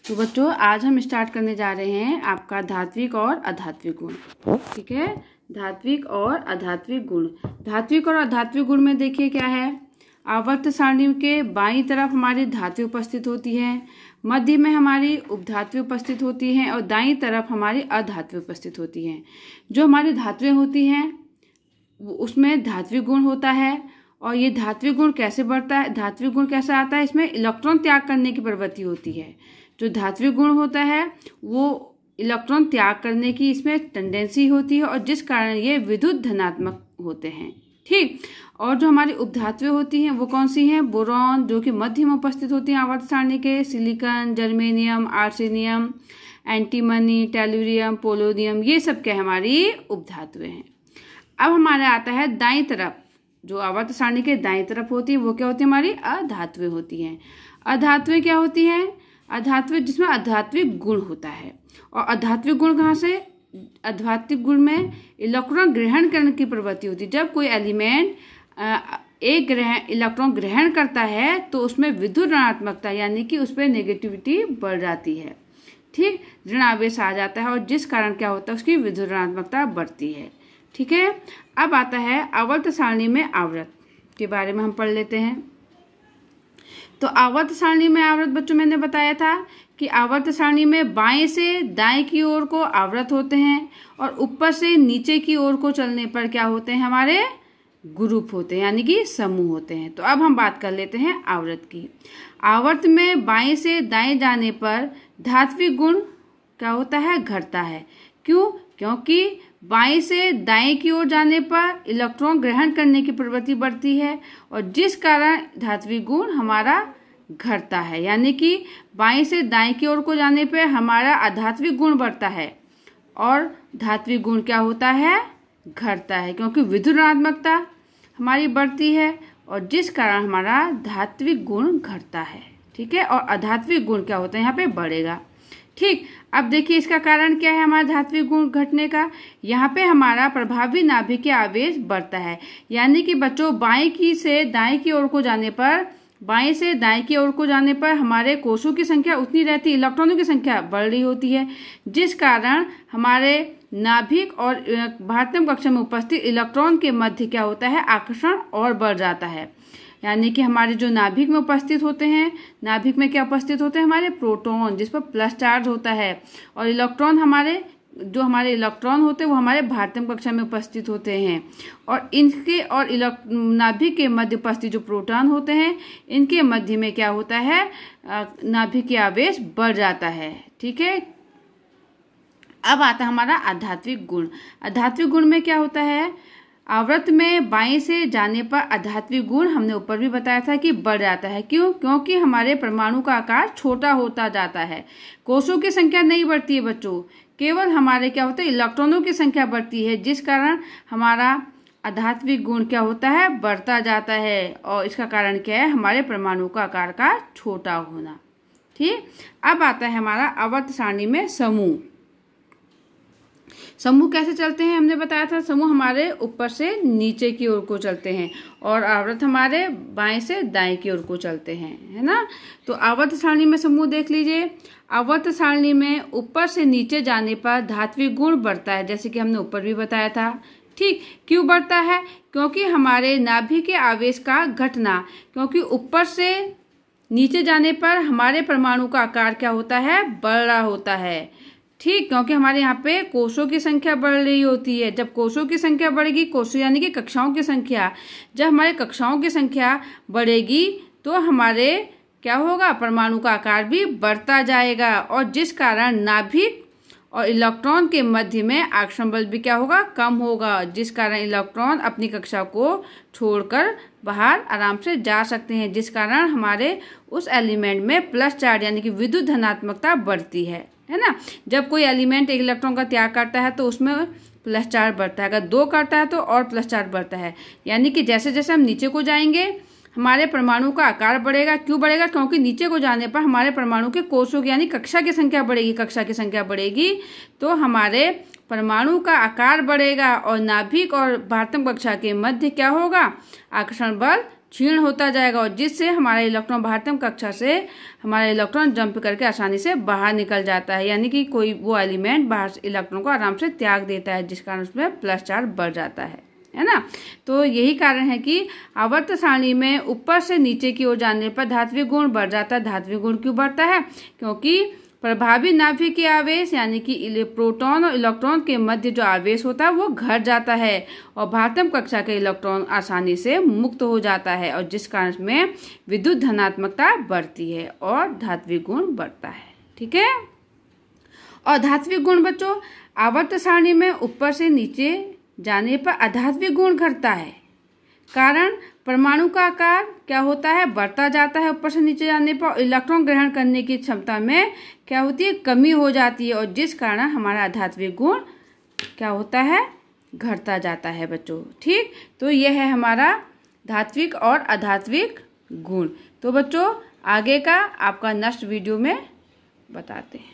तो बच्चों आज हम स्टार्ट करने जा रहे हैं आपका धात्विक और अधात्विक गुण। ठीक है, धात्विक और अधात्विक गुण। धात्विक और अधात्विक गुण में देखिए क्या है। आवर्त सारणी के बाईं तरफ हमारी धात्विक उपस्थित होती है, मध्य में हमारी उपधात्विक उपस्थित होती है और दाईं तरफ हमारी अधात्विक उपस्थित होती है। जो हमारी धात्विक होती हैं उसमें धात्विक गुण होता है। और ये धात्विक गुण कैसे बढ़ता है, धात्विक गुण कैसा आता है, इसमें इलेक्ट्रॉन त्याग करने की प्रवृत्ति होती है। जो धात्विक गुण होता है वो इलेक्ट्रॉन त्याग करने की इसमें टेंडेंसी होती है और जिस कारण ये विद्युत धनात्मक होते हैं। ठीक, और जो हमारी उपधात्विक होती हैं वो कौन सी हैं, बोरॉन जो कि मध्य में उपस्थित होती हैं आवर्त सारणी के, silicon, germanium, arsenium, antimony, tellurium, polonium, ये सब क्या हमारी उपधात्विक हैं। अब हमारा आता है दाईं तरफ, जो आवर्त सारणी के दाईं तरफ होती है वो क्या होती है, हमारी अधात्विक होती हैं। अधात्विक क्या होती है, अधात्विक जिसमें अधात्विक गुण होता है। और अधात्विक गुण कहाँ से, अधात्विक गुण में इलेक्ट्रॉन ग्रहण करने की प्रवृत्ति होती है। जब कोई एलिमेंट एक इलेक्ट्रॉन ग्रहण करता है तो उसमें विद्युत ऋणात्मकता यानी कि उस पर नेगेटिविटी बढ़ जाती है। ठीक, ऋण आवेश आ जाता है और जिस कारण क्या होता है उसकी विद्युत ऋणात्मकता बढ़ती है। ठीक है, अब आता है आवर्त सारणी में आवर्त के बारे में हम पढ़ लेते हैं। तो आवर्त सारणी में आवर्त बच्चों मैंने बताया था कि आवर्त सारणी में बाएं से दाएं की ओर को आवर्त होते हैं और ऊपर से नीचे की ओर को चलने पर क्या होते हैं, हमारे ग्रुप होते हैं यानी कि समूह होते हैं। तो अब हम बात कर लेते हैं आवर्त की। आवर्त में बाएं से दाएं जाने पर धात्विक गुण क्या होता है, घटता है। क्यों, क्योंकि बाएं से दाएं की ओर जाने पर इलेक्ट्रॉन ग्रहण करने की प्रवृत्ति बढ़ती है और जिस कारण धात्विक गुण हमारा घटता है। यानी कि बाएं से दाएं की ओर को जाने पर हमारा अधात्विक गुण बढ़ता है और धात्विक गुण क्या होता है, घटता है, क्योंकि विद्युत ऋणात्मकता हमारी बढ़ती है और जिस कारण हमारा धात्विक गुण घटता है। ठीक है, और अधात्विक गुण क्या होता है, यहाँ पे बढ़ेगा। ठीक, अब देखिए इसका कारण क्या है हमारा धात्विक गुण घटने का। यहाँ पे हमारा प्रभावी नाभिकीय आवेश बढ़ता है। यानी कि बच्चों बाएं की से दाएं की ओर को जाने पर, बाएं से दाएं की ओर को जाने पर हमारे कोषों की संख्या उतनी रहती है, इलेक्ट्रॉनों की संख्या बढ़ रही होती है, जिस कारण हमारे नाभिक और भारतम कक्षा में उपस्थित इलेक्ट्रॉन के मध्य क्या होता है, आकर्षण और बढ़ जाता है। यानी कि हमारे जो नाभिक में उपस्थित होते हैं, नाभिक में क्या उपस्थित होते हैं, हमारे प्रोटॉन जिस पर प्लस चार्ज होता है, और इलेक्ट्रॉन हमारे जो हमारे इलेक्ट्रॉन होते हैं वो हमारे भारतम कक्षा में उपस्थित होते हैं। और इनके और नाभिक के मध्य उपस्थित जो प्रोटॉन होते हैं इनके मध्य में क्या होता है, नाभिकीय आवेश बढ़ जाता है। ठीक है, अब आता है हमारा आध्यात्मिक गुण। आध्यात्मिक गुण में क्या होता है, आवर्त में बाएं से जाने पर आध्यात्मिक गुण हमने ऊपर भी बताया था कि बढ़ जाता है। क्यों, क्योंकि हमारे परमाणु का आकार छोटा होता जाता है। कोषों की संख्या नहीं बढ़ती है बच्चों, केवल हमारे क्या होता है, इलेक्ट्रॉनों की संख्या बढ़ती है, जिस कारण हमारा आध्यात्मिक गुण क्या होता है, बढ़ता जाता है। और इसका कारण क्या है, हमारे परमाणु का आकार का छोटा होना। ठीक, अब आता है हमारा आवर्त सारणी में समूह। समूह कैसे चलते हैं हमने बताया था, समूह हमारे ऊपर से नीचे की ओर को चलते हैं और आवर्त हमारे बाएं से दाएं की ओर को चलते हैं, है ना। तो आवर्त सारणी में समूह देख लीजिए। आवर्त सारणी में ऊपर से नीचे जाने पर धात्विक गुण बढ़ता है, जैसे कि हमने ऊपर भी बताया था। ठीक, क्यों बढ़ता है, क्योंकि हमारे नाभिक के आवेश का घटना, क्योंकि ऊपर से नीचे जाने पर हमारे परमाणु का आकार क्या होता है, बढ़ रहा होता है। ठीक, क्योंकि हमारे यहाँ पे कोषों की संख्या बढ़ रही होती है। जब कोषों की संख्या बढ़ेगी, कोषों यानी कि कक्षाओं की संख्या, जब हमारे कक्षाओं की संख्या बढ़ेगी तो हमारे क्या होगा, परमाणु का आकार भी बढ़ता जाएगा और जिस कारण नाभिक और इलेक्ट्रॉन के मध्य में आकर्षण बल भी क्या होगा, कम होगा, जिस कारण इलेक्ट्रॉन अपनी कक्षा को छोड़कर बाहर आराम से जा सकते हैं, जिस कारण हमारे उस एलिमेंट में प्लस चार्ज यानी कि विद्युत धनात्मकता बढ़ती है ना। जब कोई एलिमेंट एक इलेक्ट्रॉन का त्याग करता है तो उसमें प्लस चार्ज बढ़ता है, अगर दो करता है तो और प्लस चार्ज बढ़ता है। यानी कि जैसे जैसे हम नीचे को जाएंगे हमारे परमाणु का आकार बढ़ेगा। क्यों बढ़ेगा, क्योंकि नीचे को जाने पर हमारे परमाणु के कोषों की यानी कक्षा की संख्या बढ़ेगी। कक्षा की संख्या बढ़ेगी तो हमारे परमाणु का आकार बढ़ेगा और नाभिक और भारतम कक्षा के मध्य क्या होगा, आकर्षण बल क्षीण होता जाएगा और जिससे हमारा इलेक्ट्रॉन बाह्यतम कक्षा से हमारा इलेक्ट्रॉन जंप करके आसानी से बाहर निकल जाता है, यानी कि कोई वो एलिमेंट बाहर से इलेक्ट्रॉन को आराम से त्याग देता है, जिस कारण उसमें प्लस चार्ज बढ़ जाता है ना। तो यही कारण है कि आवर्त सारणी में ऊपर से नीचे की ओर जाने पर धात्विक गुण बढ़ जाता है। धात्विक गुण क्यों बढ़ता है? क्योंकि प्रभावी नाभिकीय आवेश यानी कि प्रोटॉन और इलेक्ट्रॉन के मध्य जो आवेश होता है वो घट जाता है और बाह्यतम कक्षा के इलेक्ट्रॉन आसानी से मुक्त हो जाता है, और जिस कारण में विद्युत धनात्मकता बढ़ती है और धात्विक गुण बढ़ता है। ठीक है। और धात्विक गुण बच्चों, आवर्त सारणी में ऊपर से नीचे जाने पर अधात्विक गुण घटता है। कारण परमाणु का आकार क्या होता है? बढ़ता जाता है ऊपर से नीचे जाने पर। इलेक्ट्रॉन ग्रहण करने की क्षमता में क्या होती है? कमी हो जाती है, और जिस कारण हमारा अधात्विक गुण क्या होता है? घटता जाता है बच्चों। ठीक, तो यह है हमारा धात्विक और अधात्विक गुण। तो बच्चों आगे का आपका नेक्स्ट वीडियो में बताते हैं।